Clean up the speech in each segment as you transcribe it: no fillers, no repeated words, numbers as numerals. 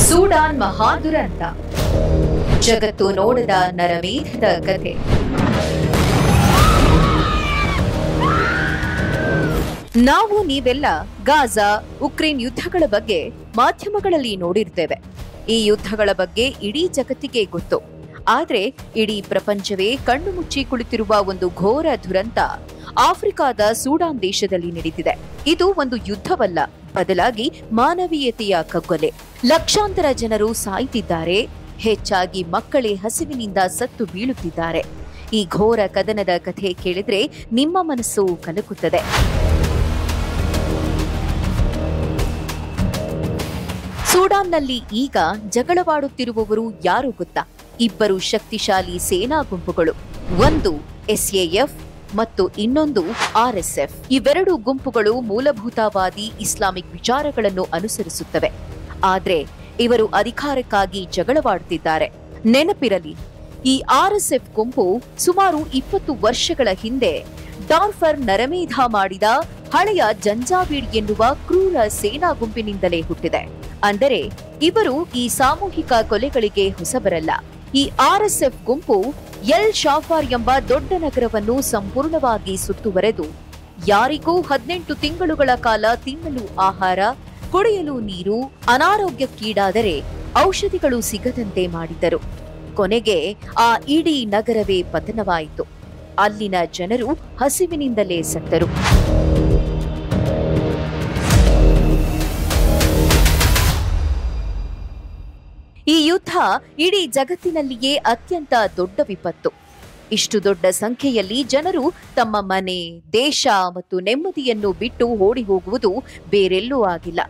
Sudan ಮಹಾದುರಂತ, ಜಗತ್ತು ನೋಡದ ನರಮೇಧದ ಕಥೆ. ನಾವು ನೀವೆಲ್ಲ ಗಾಜಾ, ಉಕ್ರೇನ್ ಯುದ್ಧಗಳ ಬಗ್ಗೆ ಮಾಧ್ಯಮಗಳಲ್ಲಿ ನೋಡಿರ್ತೇವೆ. ಈ ಯುದ್ಧಗಳ ಬಗ್ಗೆ ಇಡೀ ಜಗತ್ತಿಗೆ ಗೊತ್ತು. ಆದ್ರೆ ಇಡೀ ಪ್ರಪಂಚವೇ ಕಣ್ಣು ಮುಚ್ಚಿ ಕುಳಿತಿರುವ ಒಂದು ಘೋರ ದುರಂತ ಆಫ್ರಿಕಾದ ಸೂಡಾನ್ ದೇಶದಲ್ಲಿ ನಡೆದಿದೆ. ಇದು ಒಂದು ಯುದ್ಧವಲ್ಲ, ಬದಲಾಗಿ ಮಾನವೀಯತೆಯ ಕಗ್ಗೊಲೆ. ಲಕ್ಷಾಂತರ ಜನರು ಸಾಯ್ತಿದ್ದಾರೆ, ಹೆಚ್ಚಾಗಿ ಮಕ್ಕಳೇ ಹಸಿವಿನಿಂದ ಸತ್ತು ಬೀಳುತ್ತಿದ್ದಾರೆ. ಈ ಘೋರ ಕದನದ ಕಥೆ ಕೇಳಿದ್ರೆ ನಿಮ್ಮ ಮನಸ್ಸು ಕಲಕುತ್ತದೆ. ಸೂಡಾನ್ನಲ್ಲಿ ಈಗ ಜಗಳವಾಡುತ್ತಿರುವವರು ಯಾರು ಗೊತ್ತಾ? ಇಬ್ಬರು ಶಕ್ತಿಶಾಲಿ ಸೇನಾ ಗುಂಪುಗಳು. ಒಂದು SAF ಮತ್ತು ಇನ್ನೊಂದು RSF. ಇವೆರಡು ಗುಂಪುಗಳು ಮೂಲಭೂತವಾದಿ ಇಸ್ಲಾಮಿಕ್ ವಿಚಾರಗಳನ್ನು ಅನುಸರಿಸುತ್ತವೆ. ಆದ್ರೆ ಇವರು ಅಧಿಕಾರಕ್ಕಾಗಿ ಜಗಳವಾಡುತ್ತಿದ್ದಾರೆ. ನೆನಪಿರಲಿ, ಈ RSF ಗುಂಪು ಸುಮಾರು 20 ವರ್ಷಗಳ ಹಿಂದೆ ಡಾರ್ಫರ್ ನರಮೇಧ ಮಾಡಿದ ಹಳೆಯ ಜಂಜಾವೀಡ್ ಎನ್ನುವ ಕ್ರೂರ ಸೇನಾ ಗುಂಪಿನಿಂದಲೇ ಹುಟ್ಟಿದೆ. ಅಂದರೆ ಇವರು ಈ ಸಾಮೂಹಿಕ ಕೊಲೆಗಳಿಗೆ ಹೊಸಬರಲ್ಲ. ಈ RSF ಗುಂಪು ಎಲ್ ಶಾಫಾರ್ ಎಂಬ ದೊಡ್ಡ ನಗರವನ್ನು ಸಂಪೂರ್ಣವಾಗಿ ಸುತ್ತುವರೆದು ಯಾರಿಗೂ 18 ತಿಂಗಳುಗಳ ಕಾಲ ತಿನ್ನಲು ಆಹಾರ, ಕುಡಿಯಲು ನೀರು, ಅನಾರೋಗ್ಯಕ್ಕೀಡಾದರೆ ಔಷಧಿಗಳು ಸಿಗದಂತೆ ಮಾಡಿದ್ದರು. ಕೊನೆಗೆ ಆ ಇಡೀ ನಗರವೇ ಪತನವಾಯಿತು. ಅಲ್ಲಿನ ಜನರು ಹಸಿವಿನಿಂದಲೇ ಸತ್ತರು. ಈ ಯುದ್ಧ ಇಡೀ ಜಗತ್ತಿನಲ್ಲಿಯೇ ಅತ್ಯಂತ ದೊಡ್ಡ ವಿಪತ್ತು. ಇಷ್ಟು ದೊಡ್ಡ ಸಂಖ್ಯೆಯಲ್ಲಿ ಜನರು ತಮ್ಮ ಮನೆ, ದೇಶ ಮತ್ತು ನೆಮ್ಮದಿಯನ್ನು ಬಿಟ್ಟು ಓಡಿ ಹೋಗುವುದು ಬೇರೆಲ್ಲೂ ಆಗಿಲ್ಲ.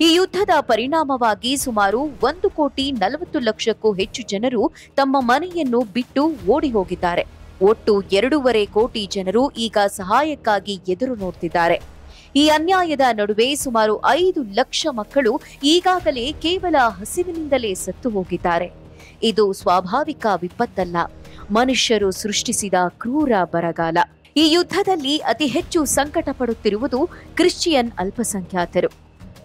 ಈ ಯುದ್ಧದ ಪರಿಣಾಮವಾಗಿ ಸುಮಾರು 1,40,00,000ಕ್ಕೂ ಹೆಚ್ಚು ಜನರು ತಮ್ಮ ಮನೆಯನ್ನು ಬಿಟ್ಟು ಓಡಿ ಹೋಗಿದ್ದಾರೆ. ಒಟ್ಟು 2.5 ಕೋಟಿ ಜನರು ಈಗ ಸಹಾಯಕ್ಕಾಗಿ ಎದುರು ನೋಡ್ತಿದ್ದಾರೆ. ಈ ಅನ್ಯಾಯದ ನಡುವೆ ಸುಮಾರು 5 ಲಕ್ಷ ಮಕ್ಕಳು ಈಗಾಗಲೇ ಕೇವಲ ಹಸಿವಿನಿಂದಲೇ ಸತ್ತು ಹೋಗಿದ್ದಾರೆ. ಇದು ಸ್ವಾಭಾವಿಕ ವಿಪತ್ತಲ್ಲ, ಮನುಷ್ಯರು ಸೃಷ್ಟಿಸಿದ ಕ್ರೂರ ಬರಗಾಲ. ಈ ಯುದ್ಧದಲ್ಲಿ ಅತಿ ಹೆಚ್ಚು ಸಂಕಟ ಪಡುತ್ತಿರುವುದು ಕ್ರಿಶ್ಚಿಯನ್ ಅಲ್ಪಸಂಖ್ಯಾತರು.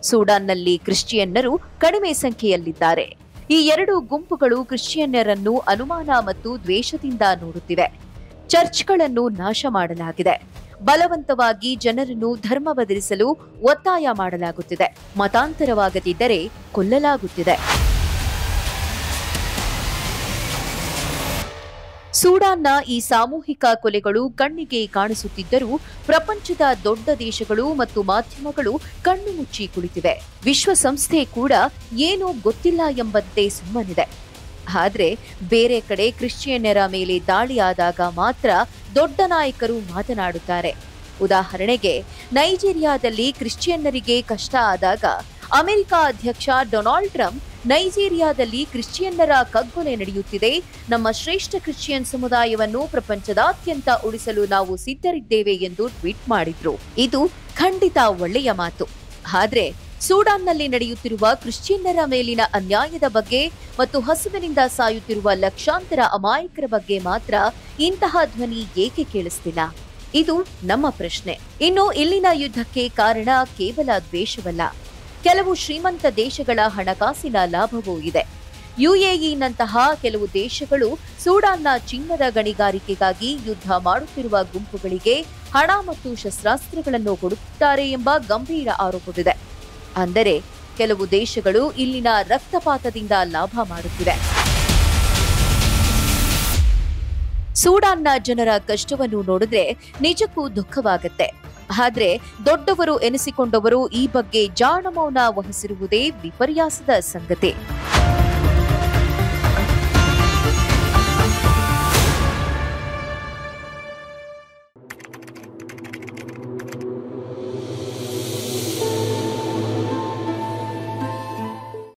ಸೂಡಾನ್ನಲ್ಲಿ ಕ್ರಿಶ್ಚಿಯನ್ನರು ಕಡಿಮೆ ಸಂಖ್ಯೆಯಲ್ಲಿದ್ದಾರೆ. ಈ ಎರಡು ಗುಂಪುಗಳು ಕ್ರಿಶ್ಚಿಯನ್ನರನ್ನು ಅನುಮಾನ ಮತ್ತು ದ್ವೇಷದಿಂದ ನೋಡುತ್ತಿವೆ. ಚರ್ಚ್ಗಳನ್ನು ನಾಶ ಮಾಡಲಾಗಿದೆ. ಬಲವಂತವಾಗಿ ಜನರನ್ನು ಧರ್ಮ ಬದಲಿಸಲು ಒತ್ತಾಯ ಮಾಡಲಾಗುತ್ತಿದೆ. ಮತಾಂತರವಾಗದಿದ್ದರೆ ಕೊಲ್ಲಲಾಗುತ್ತಿದೆ. ಸೂಡಾನ್ನ ಈ ಸಾಮೂಹಿಕ ಕೊಲೆಗಳು ಕಣ್ಣಿಗೆ ಕಾಣಿಸುತ್ತಿದ್ದರೂ ಪ್ರಪಂಚದ ದೊಡ್ಡ ದೇಶಗಳು ಮತ್ತು ಮಾಧ್ಯಮಗಳು ಕಣ್ಣು ಮುಚ್ಚಿ ಕುಳಿತಿವೆ. ವಿಶ್ವಸಂಸ್ಥೆ ಕೂಡ ಏನೂ ಗೊತ್ತಿಲ್ಲ ಎಂಬಂತೆ ಸುಮ್ಮನಿದೆ. ಆದ್ರೆ ಬೇರೆ ಕಡೆ ಕ್ರಿಶ್ಚಿಯನ್ನರ ಮೇಲೆ ದಾಳಿಯಾದಾಗ ಮಾತ್ರ ದೊಡ್ಡ ನಾಯಕರು ಮಾತನಾಡುತ್ತಾರೆ. ಉದಾಹರಣೆಗೆ, ನೈಜೀರಿಯಾದಲ್ಲಿ ಕ್ರಿಶ್ಚಿಯನ್ನರಿಗೆ ಕಷ್ಟ ಆದಾಗ ಅಮೆರಿಕ ಅಧ್ಯಕ್ಷ ಡೊನಾಲ್ಡ್ ಟ್ರಂಪ್ ನೈಜೀರಿಯಾದಲ್ಲಿ ಕ್ರಿಶ್ಚಿಯನ್ನರ ಕಗ್ಗೊಲೆ ನಡೆಯುತ್ತಿದೆ, ನಮ್ಮ ಶ್ರೇಷ್ಠ ಕ್ರಿಶ್ಚಿಯನ್ ಸಮುದಾಯವನ್ನು ಪ್ರಪಂಚದಾದ್ಯಂತ ಉಳಿಸಲು ನಾವು ಸಿದ್ಧರಿದ್ದೇವೆ ಎಂದು ಟ್ವೀಟ್ ಮಾಡಿದ್ರು. ಇದು ಖಂಡಿತ ಒಳ್ಳೆಯ ಮಾತು. ಆದ್ರೆ ಸೂಡಾನ್ನಲ್ಲಿ ನಡೆಯುತ್ತಿರುವ ಕ್ರಿಶ್ಚಿಯನ್ನರ ಮೇಲಿನ ಅನ್ಯಾಯದ ಬಗ್ಗೆ ಮತ್ತು ಹಸಿವಿನಿಂದ ಸಾಯುತ್ತಿರುವ ಲಕ್ಷಾಂತರ ಅಮಾಯಕರ ಬಗ್ಗೆ ಮಾತ್ರ ಇಂತಹ ಧ್ವನಿ ಏಕೆ ಕೇಳಿಸ್ತಿಲ್ಲ? ಇದು ನಮ್ಮ ಪ್ರಶ್ನೆ. ಇನ್ನು ಇಲ್ಲಿನ ಯುದ್ಧಕ್ಕೆ ಕಾರಣ ಕೇವಲ ದ್ವೇಷವಲ್ಲ, ಕೆಲವು ಶ್ರೀಮಂತ ದೇಶಗಳ ಹಣಕಾಸಿನ ಲಾಭವೂ ಇದೆ. UAE-ನಂತಹ ಕೆಲವು ದೇಶಗಳು ಸೂಡಾನ್ನ ಚಿನ್ನದ ಗಣಿಗಾರಿಕೆಗಾಗಿ ಯುದ್ಧ ಮಾಡುತ್ತಿರುವ ಗುಂಪುಗಳಿಗೆ ಹಣ ಮತ್ತು ಶಸ್ತ್ರಾಸ್ತ್ರಗಳನ್ನು ಕೊಡುತ್ತಾರೆ ಎಂಬ ಗಂಭೀರ ಆರೋಪವಿದೆ. ಅಂದರೆ ಕೆಲವು ದೇಶಗಳು ಇಲ್ಲಿನ ರಕ್ತಪಾತದಿಂದ ಲಾಭ ಮಾಡುತ್ತಿವೆ. ಸೂಡಾನ್ನ ಜನರ ಕಷ್ಟವನ್ನು ನೋಡಿದ್ರೆ ನಿಜಕ್ಕೂ ದುಃಖವಾಗುತ್ತೆ. ಆದ್ರೆ ದೊಡ್ಡವರು ಎನಿಸಿಕೊಂಡವರು ಈ ಬಗ್ಗೆ ಜಾಣ ಮೌನ ವಹಿಸಿರುವುದೇ ವಿಪರ್ಯಾಸದ ಸಂಗತಿ.